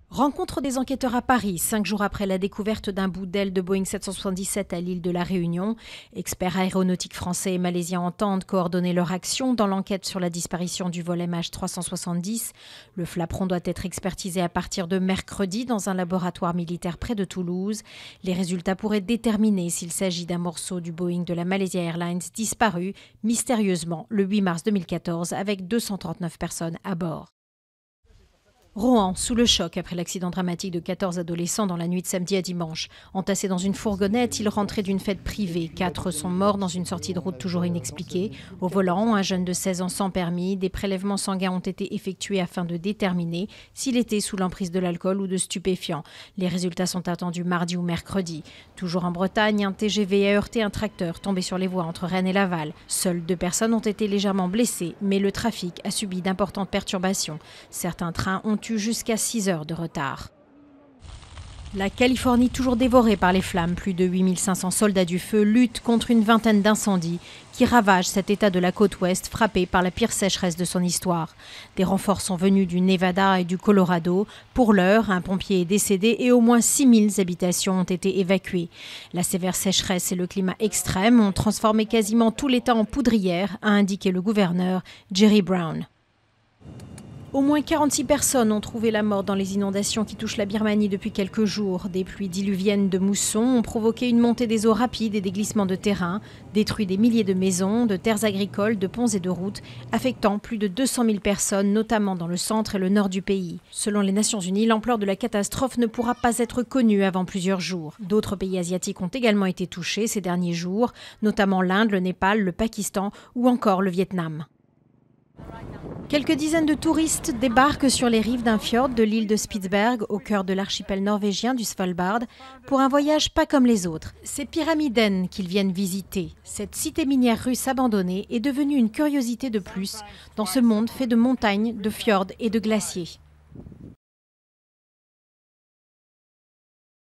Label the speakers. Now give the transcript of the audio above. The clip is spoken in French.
Speaker 1: Rencontre des enquêteurs à Paris, 5 jours après la découverte d'un bout d'aile de Boeing 777 à l'île de la Réunion. Experts aéronautiques français et malaisiens entendent coordonner leur action dans l'enquête sur la disparition du vol MH370. Le flaperon doit être expertisé à partir de mercredi dans un laboratoire militaire près de Toulouse. Les résultats pourraient déterminer s'il s'agit d'un morceau du Boeing de la Malaysia Airlines disparu mystérieusement le 8 mars 2014 avec 239 personnes à bord. Rohan, sous le choc après l'accident dramatique de 14 adolescents dans la nuit de samedi à dimanche. Entassés dans une fourgonnette, ils rentraient d'une fête privée. 4 sont morts dans une sortie de route toujours inexpliquée. Au volant, un jeune de 16 ans sans permis. Des prélèvements sanguins ont été effectués afin de déterminer s'il était sous l'emprise de l'alcool ou de stupéfiants. Les résultats sont attendus mardi ou mercredi. Toujours en Bretagne, un TGV a heurté un tracteur tombé sur les voies entre Rennes et Laval. Seules 2 personnes ont été légèrement blessées, mais le trafic a subi d'importantes perturbations. Certains trains ont eu jusqu'à 6 heures de retard. La Californie toujours dévorée par les flammes. Plus de 8500 soldats du feu luttent contre une vingtaine d'incendies qui ravagent cet état de la côte ouest frappé par la pire sécheresse de son histoire. Des renforts sont venus du Nevada et du Colorado. Pour l'heure, un pompier est décédé et au moins 6000 habitations ont été évacuées. La sévère sécheresse et le climat extrême ont transformé quasiment tout l'État en poudrière, a indiqué le gouverneur Jerry Brown. Au moins 46 personnes ont trouvé la mort dans les inondations qui touchent la Birmanie depuis quelques jours. Des pluies diluviennes de mousson ont provoqué une montée des eaux rapides et des glissements de terrain, détruit des milliers de maisons, de terres agricoles, de ponts et de routes, affectant plus de 200 000 personnes, notamment dans le centre et le nord du pays. Selon les Nations Unies, l'ampleur de la catastrophe ne pourra pas être connue avant plusieurs jours. D'autres pays asiatiques ont également été touchés ces derniers jours, notamment l'Inde, le Népal, le Pakistan ou encore le Vietnam. Quelques dizaines de touristes débarquent sur les rives d'un fjord de l'île de Spitsberg, au cœur de l'archipel norvégien du Svalbard, pour un voyage pas comme les autres. C'est Pyramiden qu'ils viennent visiter. Cette cité minière russe abandonnée est devenue une curiosité de plus dans ce monde fait de montagnes, de fjords et de glaciers.